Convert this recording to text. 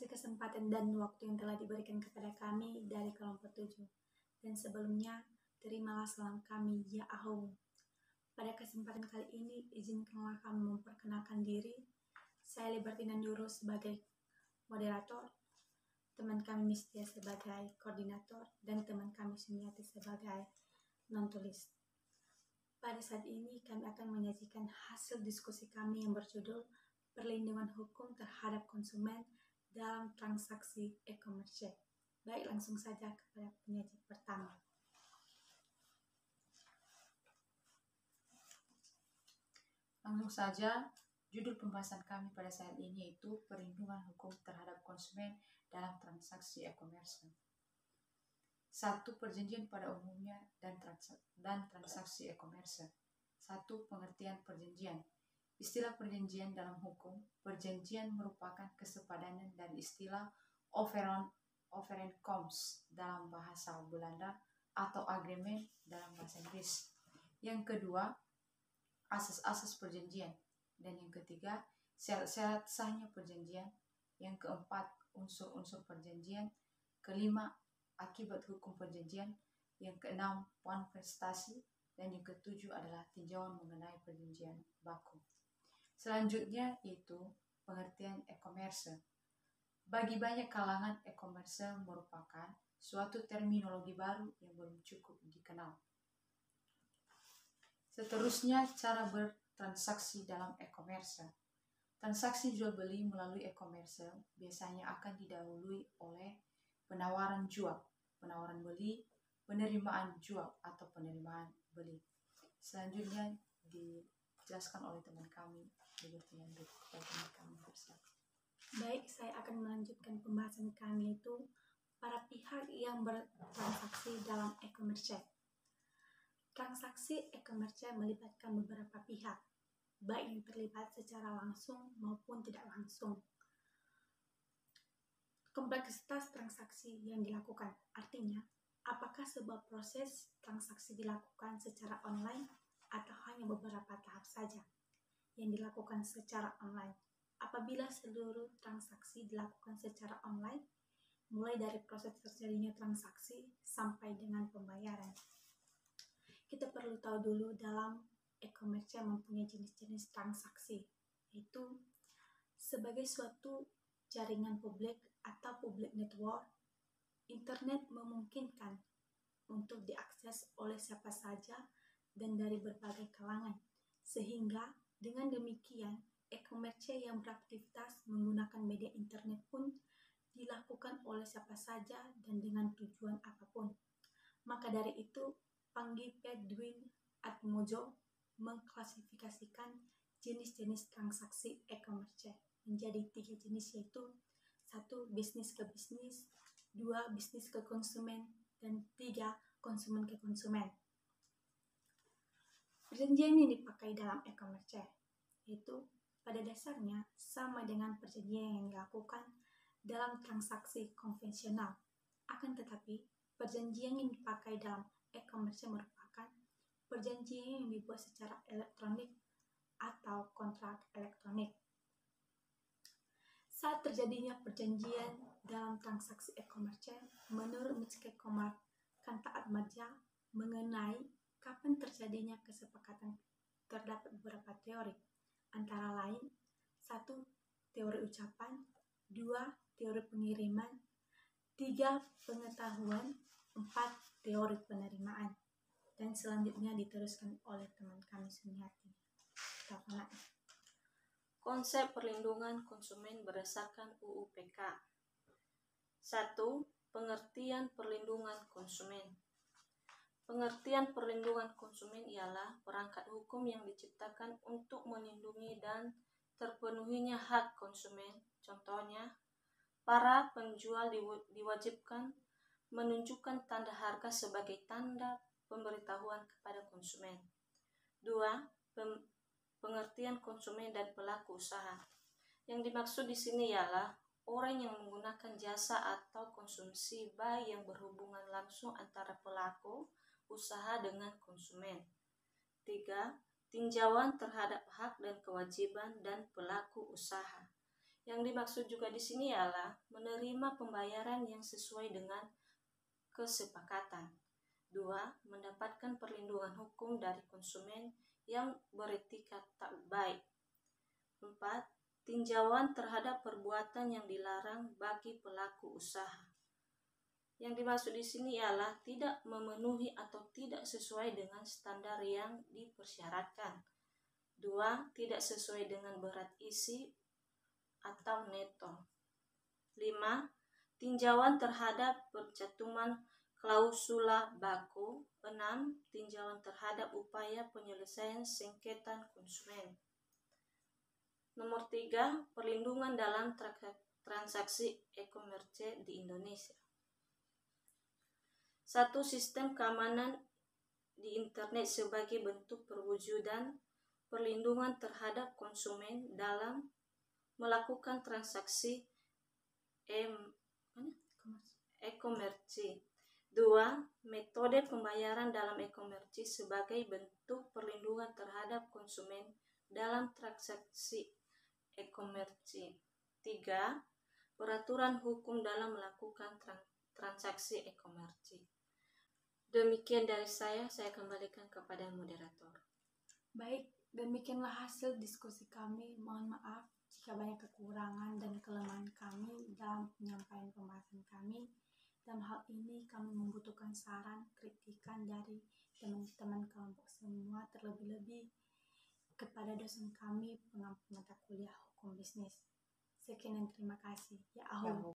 kasih kesempatan dan waktu yang telah diberikan kepada kami dari kelompok 7. Dan sebelumnya, terimalah salam kami, ya Ahong. Pada kesempatan kali ini, izinkanlah kami memperkenalkan diri. Saya Liberty Nanduro sebagai moderator, teman kami Mistia sebagai koordinator, dan teman kami Sumiati sebagai non-tulis. Pada saat ini, kami akan menyajikan hasil diskusi kami yang berjudul Perlindungan Hukum Terhadap Konsumen dalam Transaksi E-commerce. Baik, langsung saja kepada penyaji pertama. Langsung saja, judul pembahasan kami pada saat ini yaitu Perlindungan Hukum Terhadap Konsumen dalam Transaksi E-commerce. 1. Perjanjian pada umumnya dan transaksi e-commerce. 1. Pengertian perjanjian. Istilah perjanjian dalam hukum, perjanjian merupakan kesepadanan dan istilah overeenkomst dalam bahasa Belanda atau agreement dalam bahasa Inggris. Yang kedua, asas-asas perjanjian. Dan yang ketiga, syarat-syarat sahnya perjanjian. Yang keempat, unsur-unsur perjanjian. Kelima, akibat hukum perjanjian. Yang keenam, poin prestasi. Dan yang ketujuh adalah tinjauan mengenai perjanjian baku. Selanjutnya yaitu pengertian e-commerce. Bagi banyak kalangan, e-commerce merupakan suatu terminologi baru yang belum cukup dikenal. Seterusnya, cara bertransaksi dalam e-commerce. Transaksi jual beli melalui e-commerce biasanya akan didahului oleh penawaran jual, penawaran beli, penerimaan jual atau penerimaan beli. Selanjutnya dijelaskan oleh teman kami. Baik, saya akan melanjutkan pembahasan kami itu para pihak yang bertransaksi dalam e-commerce. Transaksi e-commerce melibatkan beberapa pihak, baik yang terlibat secara langsung maupun tidak langsung. Kompleksitas transaksi yang dilakukan, artinya apakah sebuah proses transaksi dilakukan secara online atau hanya beberapa tahap saja yang dilakukan secara online. Apabila seluruh transaksi dilakukan secara online, mulai dari proses terjadinya transaksi sampai dengan pembayaran. Kita perlu tahu dulu dalam e-commerce mempunyai jenis-jenis transaksi, yaitu sebagai suatu jaringan publik atau public network, internet memungkinkan untuk diakses oleh siapa saja dan dari berbagai kalangan, sehingga dengan demikian, e-commerce yang beraktivitas menggunakan media internet pun dilakukan oleh siapa saja dan dengan tujuan apapun. Maka dari itu, Panggipet Dwin Atmojo mengklasifikasikan jenis-jenis transaksi e-commerce menjadi 3 jenis, yaitu 1. Bisnis ke bisnis, 2. Bisnis ke konsumen, dan 3. Konsumen ke konsumen. Perjanjian yang dipakai dalam e-commerce yaitu pada dasarnya sama dengan perjanjian yang dilakukan dalam transaksi konvensional. Akan tetapi, perjanjian yang dipakai dalam e-commerce merupakan perjanjian yang dibuat secara elektronik atau kontrak elektronik. Saat terjadinya perjanjian dalam transaksi e-commerce, menurut Mitsuke Komar Kanta-Atmaja mengenai kapan terjadinya kesepakatan, terdapat beberapa teori, antara lain 1. Teori ucapan, 2. Teori pengiriman, 3. Pengetahuan, 4. Teori penerimaan. Dan selanjutnya diteruskan oleh teman kami Sumiati. Konsep perlindungan konsumen berdasarkan UU PK. 1. Pengertian perlindungan konsumen. Pengertian perlindungan konsumen ialah perangkat hukum yang diciptakan untuk melindungi dan terpenuhinya hak konsumen. Contohnya, para penjual diwajibkan menunjukkan tanda harga sebagai tanda pemberitahuan kepada konsumen. 2. Pengertian konsumen dan pelaku usaha. Yang dimaksud di sini ialah orang yang menggunakan jasa atau konsumsi baik yang berhubungan langsung antara pelaku usaha dengan konsumen. 3. Tinjauan terhadap hak dan kewajiban dan pelaku usaha. Yang dimaksud juga di sini ialah menerima pembayaran yang sesuai dengan kesepakatan. 2. Mendapatkan perlindungan hukum dari konsumen yang beretika tak baik. 4. Tinjauan terhadap perbuatan yang dilarang bagi pelaku usaha. Yang dimaksud di sini ialah tidak memenuhi atau tidak sesuai dengan standar yang dipersyaratkan. 2. Tidak sesuai dengan berat isi atau neto. 5. Tinjauan terhadap percantuman klausula baku. 6. Tinjauan terhadap upaya penyelesaian sengketa konsumen. Nomor 3. Perlindungan dalam transaksi e-commerce di Indonesia. 1. Sistem keamanan di internet sebagai bentuk perwujudan perlindungan terhadap konsumen dalam melakukan transaksi e-commerce. 2. Metode pembayaran dalam e-commerce sebagai bentuk perlindungan terhadap konsumen dalam transaksi e-commerce. 3. Peraturan hukum dalam melakukan transaksi e-commerce. Demikian dari saya kembalikan kepada moderator. Baik, demikianlah hasil diskusi kami. Mohon maaf jika banyak kekurangan dan kelemahan kami dalam penyampaian pembahasan kami. Dalam hal ini kami membutuhkan saran, kritikan dari teman-teman kelompok semua, terlebih-lebih kepada dosen kami pengampu mata kuliah hukum bisnis. Sekian dan terima kasih. Ya Allah.